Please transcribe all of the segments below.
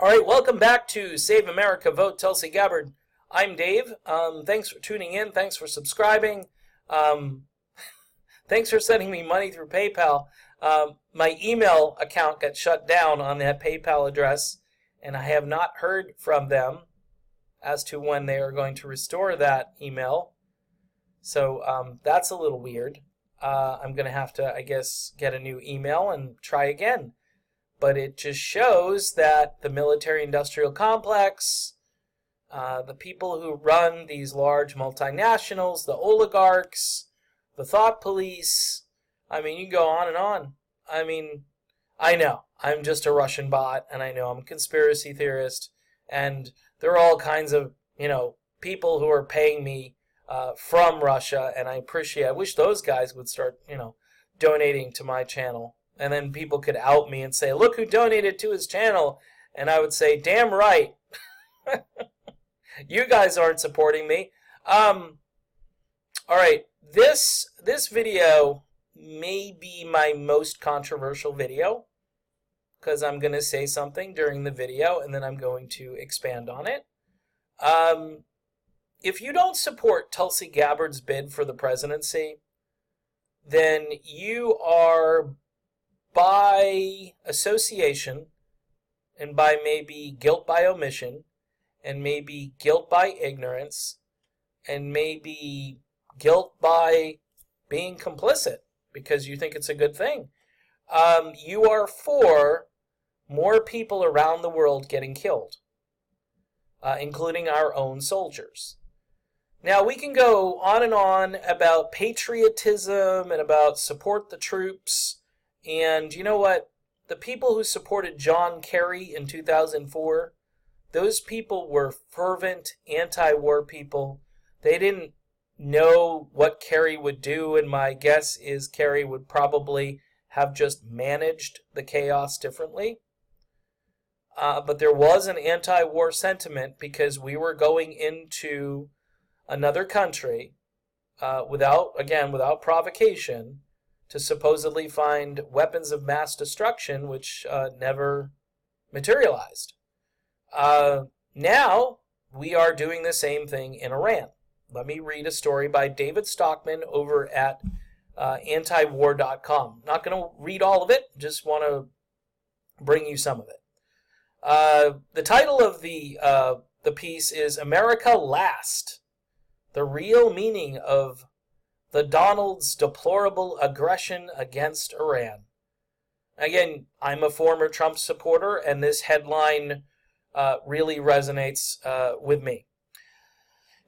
All right, welcome back to Save America, Vote Tulsi Gabbard. I'm Dave. Thanks for tuning in. Thanks for subscribing. Thanks for sending me money through PayPal. My email account got shut down on that PayPal address, and I have not heard from them as to when they are going to restore that email. So that's a little weird. I'm going to have to, I guess, get a new email and try again. But it just shows that the military-industrial complex, the people who run these large multinationals, the oligarchs, the thought police, I mean, you can go on and on. I mean, I know, I'm just a Russian bot, and I know I'm a conspiracy theorist, and there are all kinds of, people who are paying me from Russia, and I wish those guys would start, donating to my channel. And then people could out me and say, look who donated to his channel. And I would say, damn right. You guys aren't supporting me. All right. This video may be my most controversial video, because I'm going to say something during the video and then I'm going to expand on it. If you don't support Tulsi Gabbard's bid for the presidency, then you are, by association, and by maybe guilt by omission, and maybe guilt by ignorance, and maybe guilt by being complicit because you think it's a good thing, you are for more people around the world getting killed, including our own soldiers. Now, we can go on and on about patriotism and about support the troops. And you know what? The people who supported John Kerry in 2004, those people were fervent anti-war people. They didn't know what Kerry would do, and my guess is Kerry would probably have just managed the chaos differently. But there was an anti-war sentiment because we were going into another country without provocation, to supposedly find weapons of mass destruction, which never materialized. Now, we are doing the same thing in Iran. Let me read a story by David Stockman over at antiwar.com. Not going to read all of it, just want to bring you some of it. The title of the piece is America Last, the Real Meaning of the Donald's Deplorable Aggression Against Iran. Again, I'm a former Trump supporter, and this headline really resonates with me.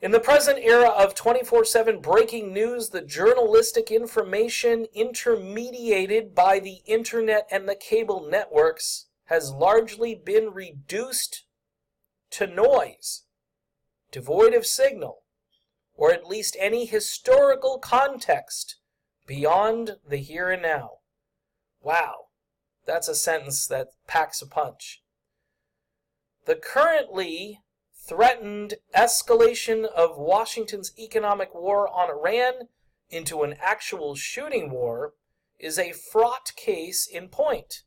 In the present era of 24/7 breaking news, the journalistic information intermediated by the internet and the cable networks has largely been reduced to noise, devoid of signal, or at least any historical context beyond the here and now. Wow, that's a sentence that packs a punch. The currently threatened escalation of Washington's economic war on Iran into an actual shooting war is a fraught case in point.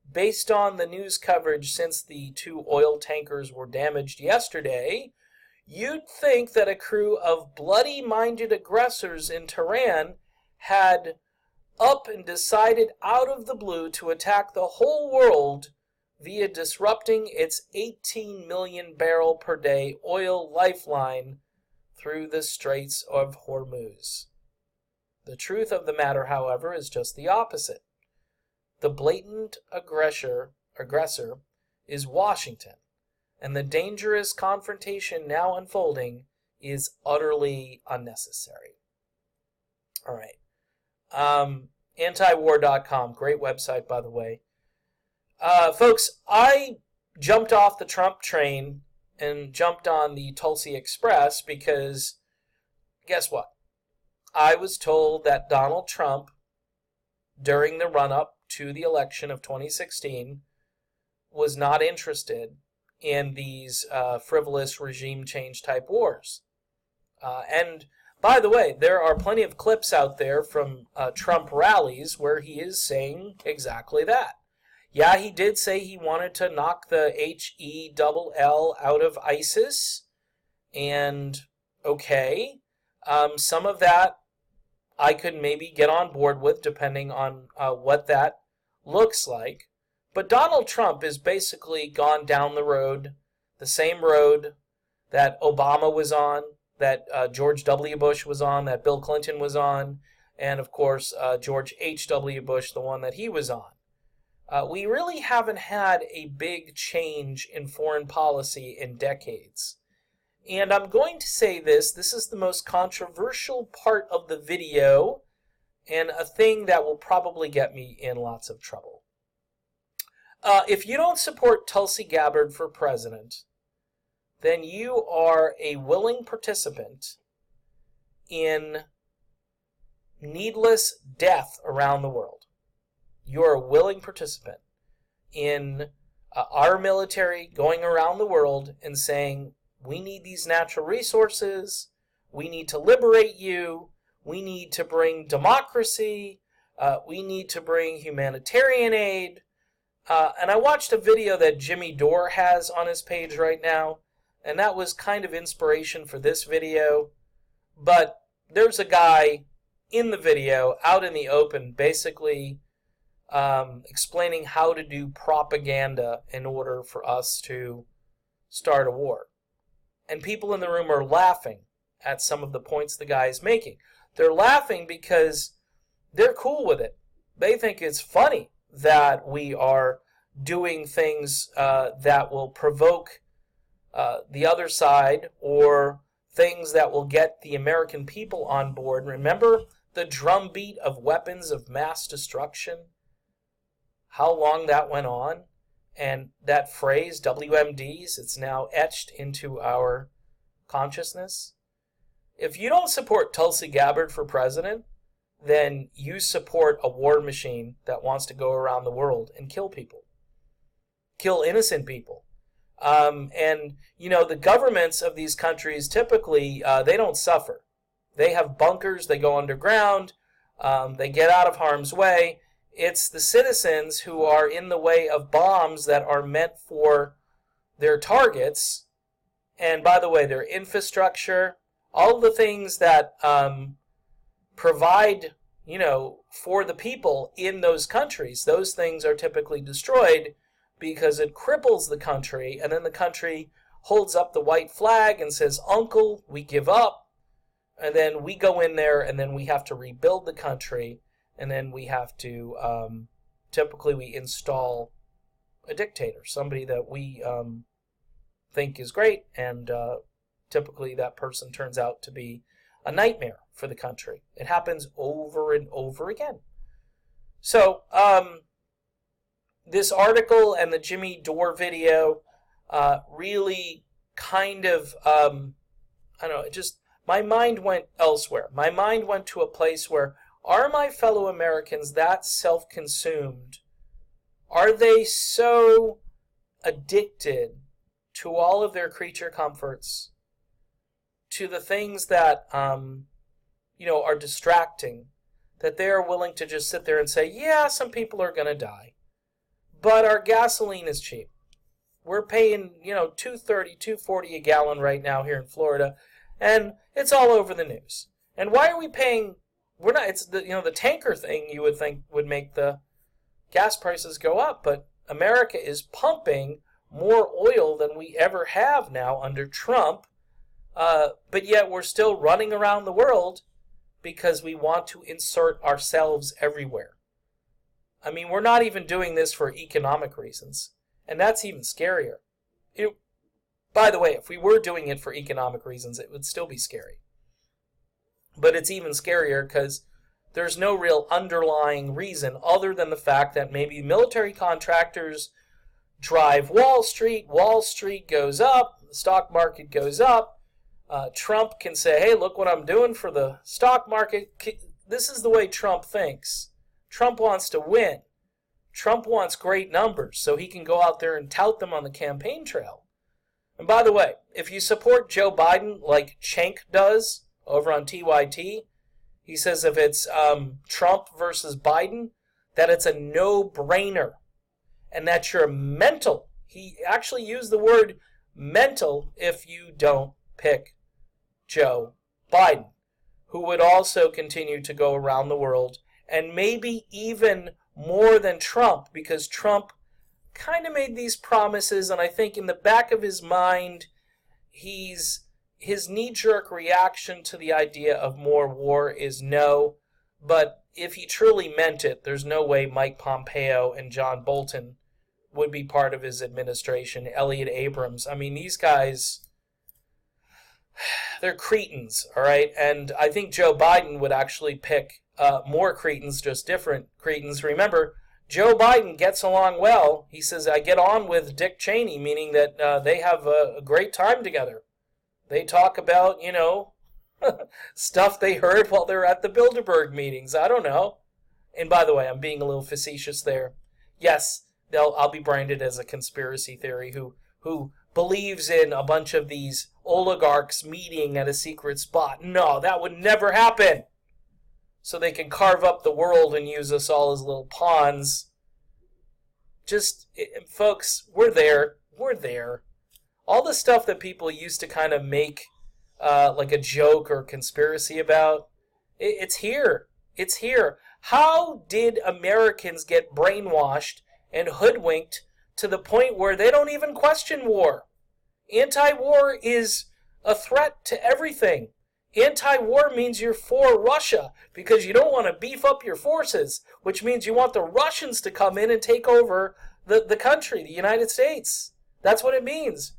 Based on the news coverage since the 2 oil tankers were damaged yesterday, you'd think that a crew of bloody-minded aggressors in Tehran had up and decided out of the blue to attack the whole world via disrupting its 18 million barrel per day oil lifeline through the Straits of Hormuz. The truth of the matter, however, is just the opposite. The blatant aggressor is Washington, and the dangerous confrontation now unfolding is utterly unnecessary. All right. Antiwar.com, great website, by the way. Folks, I jumped off the Trump train and jumped on the Tulsi Express because, guess what? I was told that Donald Trump, during the run-up to the election of 2016, was not interested in these frivolous regime change type wars. And by the way, there are plenty of clips out there from Trump rallies where he is saying exactly that. Yeah, he did say he wanted to knock the HELL out of ISIS. And okay, some of that I could maybe get on board with, depending on what that looks like. But Donald Trump has basically gone down the same road that Obama was on, that George W. Bush was on, that Bill Clinton was on, and of course George H.W. Bush, the one that he was on. We really haven't had a big change in foreign policy in decades. And I'm going to say this is the most controversial part of the video, and a thing that will probably get me in lots of trouble. If you don't support Tulsi Gabbard for president, then you are a willing participant in needless death around the world. You're a willing participant in our military going around the world and saying, we need these natural resources, we need to liberate you, we need to bring democracy, we need to bring humanitarian aid. And I watched a video that Jimmy Dore has on his page right now, and that was kind of inspiration for this video. But there's a guy in the video, out in the open, basically explaining how to do propaganda in order for us to start a war. And people in the room are laughing at some of the points the guy is making. They're laughing because they're cool with it. They think it's funny that we are doing things that will provoke the other side, or things that will get the American people on board. Remember the drumbeat of weapons of mass destruction? How long that went on? And that phrase, WMDs, it's now etched into our consciousness. If you don't support Tulsi Gabbard for president, then you support a war machine that wants to go around the world and kill people. Kill innocent people. And, you know, the governments of these countries, typically, they don't suffer. They have bunkers, they go underground, they get out of harm's way. It's the citizens who are in the way of bombs that are meant for their targets. And by the way, their infrastructure, all the things that provide, you know, for the people in those countries, those things are typically destroyed because it cripples the country, and then the country holds up the white flag and says, "Uncle, we give up." And then we go in there, and then we have to rebuild the country, and then we have to, typically we install a dictator, somebody that we think is great, and typically that person turns out to be a nightmare for the country. It happens over and over again. So, this article and the Jimmy Dore video really kind of, I don't know, it just, my mind went elsewhere. My mind went to a place where, are my fellow Americans that self-consumed? Are they so addicted to all of their creature comforts, to the things that, you know, are distracting, that they are willing to just sit there and say, yeah, some people are going to die, but our gasoline is cheap. We're paying, you know, $2.30, $2.40 a gallon right now here in Florida, and it's all over the news. And why are we paying? We're not. It's the, you know, the tanker thing you would think would make the gas prices go up, but America is pumping more oil than we ever have now under Trump, but yet we're still running around the world because we want to insert ourselves everywhere. I mean, we're not even doing this for economic reasons, and that's even scarier. By the way, if we were doing it for economic reasons, it would still be scary. But it's even scarier because there's no real underlying reason other than the fact that maybe military contractors drive Wall Street goes up, the stock market goes up. Trump can say, hey, look what I'm doing for the stock market. This is the way Trump thinks. Trump wants to win. Trump wants great numbers so he can go out there and tout them on the campaign trail. And by the way, if you support Joe Biden like Cenk does over on TYT, he says if it's Trump versus Biden, that it's a no-brainer. and that you're mental. He actually used the word mental if you don't pick Joe Biden, who would also continue to go around the world, and maybe even more than Trump, because Trump kind of made these promises, and I think in the back of his mind, his knee-jerk reaction to the idea of more war is no, but if he truly meant it, there's no way Mike Pompeo and John Bolton would be part of his administration. Elliot Abrams. I mean, these guys, they're cretins, all right? And I think Joe Biden would actually pick more cretins, just different cretins. Remember, Joe Biden gets along well. He says, I get on with Dick Cheney, meaning that they have a great time together. They talk about, stuff they heard while they're at the Bilderberg meetings. I don't know. And by the way, I'm being a little facetious there. Yes, I'll be branded as a conspiracy theory who believes in a bunch of these oligarchs meeting at a secret spot. No, that would never happen. So they can carve up the world and use us all as little pawns. Folks, we're there. We're there. All the stuff that people used to kind of make like a joke or conspiracy about, it's here. It's here. How did Americans get brainwashed and hoodwinked to the point where they don't even question war? Anti-war is a threat to everything. Anti-war means you're for Russia because you don't want to beef up your forces, which means you want the Russians to come in and take over the country, the United States. That's what it means.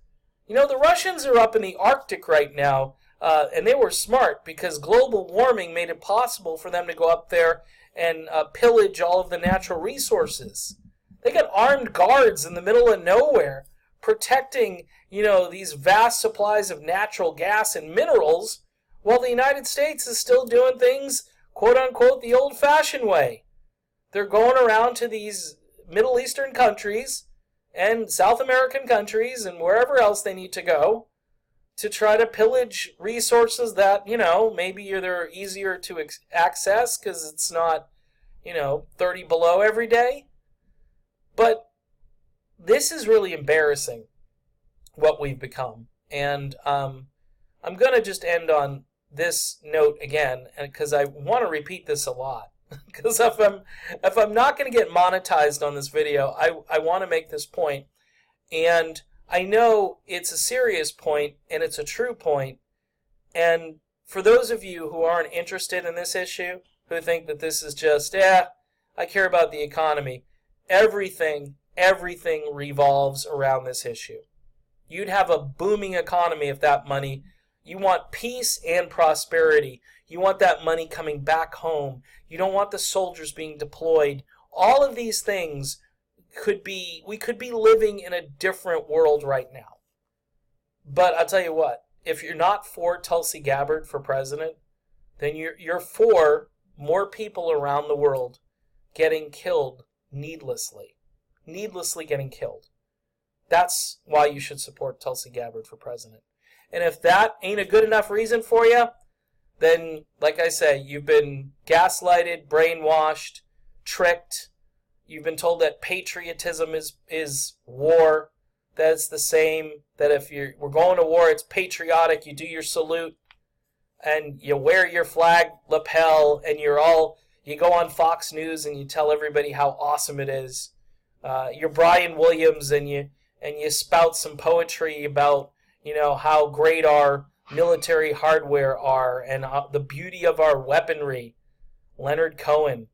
The Russians are up in the Arctic right now, and they were smart because global warming made it possible for them to go up there and pillage all of the natural resources. They got armed guards in the middle of nowhere protecting, these vast supplies of natural gas and minerals, while the United States is still doing things, quote-unquote, the old-fashioned way. They're going around to these Middle Eastern countries and South American countries and wherever else they need to go to try to pillage resources that, maybe they're easier to access because it's not, 30 below every day. But this is really embarrassing, what we've become. And I'm going to just end on this note again, because I want to repeat this a lot. Because if I'm not going to get monetized on this video, I want to make this point. And I know it's a serious point, and it's a true point. And for those of you who aren't interested in this issue, who think that this is just, I care about the economy, everything revolves around this issue. You'd have a booming economy if that money, you want peace and prosperity. You want that money coming back home. You don't want the soldiers being deployed. All of these things we could be living in a different world right now. But I'll tell you what, if you're not for Tulsi Gabbard for president, then you're for more people around the world getting killed needlessly getting killed. That's why you should support Tulsi Gabbard for president. And if that ain't a good enough reason for you, then, like I say, you've been gaslighted, brainwashed, tricked. You've been told that patriotism is war. That it's the same, that if we're going to war, it's patriotic. You do your salute, and you wear your flag lapel, and you go on Fox News and you tell everybody how awesome it is. You're Brian Williams, and you spout some poetry about, how great our military hardware are and the beauty of our weaponry. Leonard Cohen.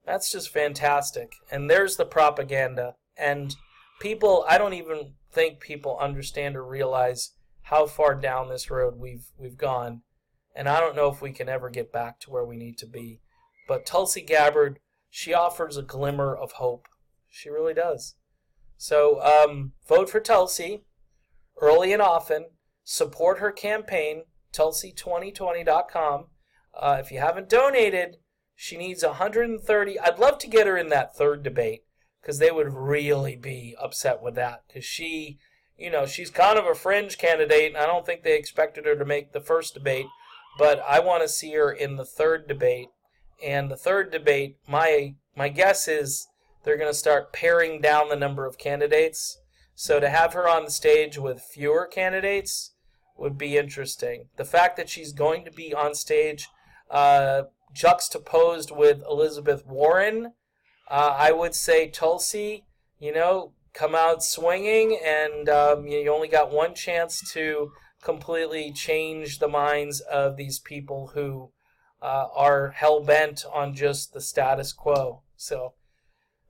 That's just fantastic. And there's the propaganda. And I don't even think people understand or realize how far down this road we've gone. And I don't know if we can ever get back to where we need to be. But Tulsi Gabbard, she offers a glimmer of hope. She really does. So vote for Tulsi early and often. Support her campaign, Tulsi2020.com. If you haven't donated, she needs 130. I'd love to get her in that third debate, because they would really be upset with that. Because she's kind of a fringe candidate, and I don't think they expected her to make the first debate. But I want to see her in the third debate. And the third debate, my guess is they're going to start paring down the number of candidates. So to have her on the stage with fewer candidates would be interesting. The fact that she's going to be on stage juxtaposed with Elizabeth Warren, I would say, Tulsi, come out swinging, and you only got one chance to completely change the minds of these people who are hell-bent on just the status quo. So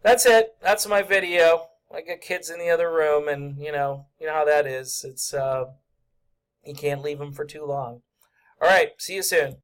that's it. That's my video. I got kids in the other room, and you know how that is. It's you can't leave them for too long. All right, see you soon.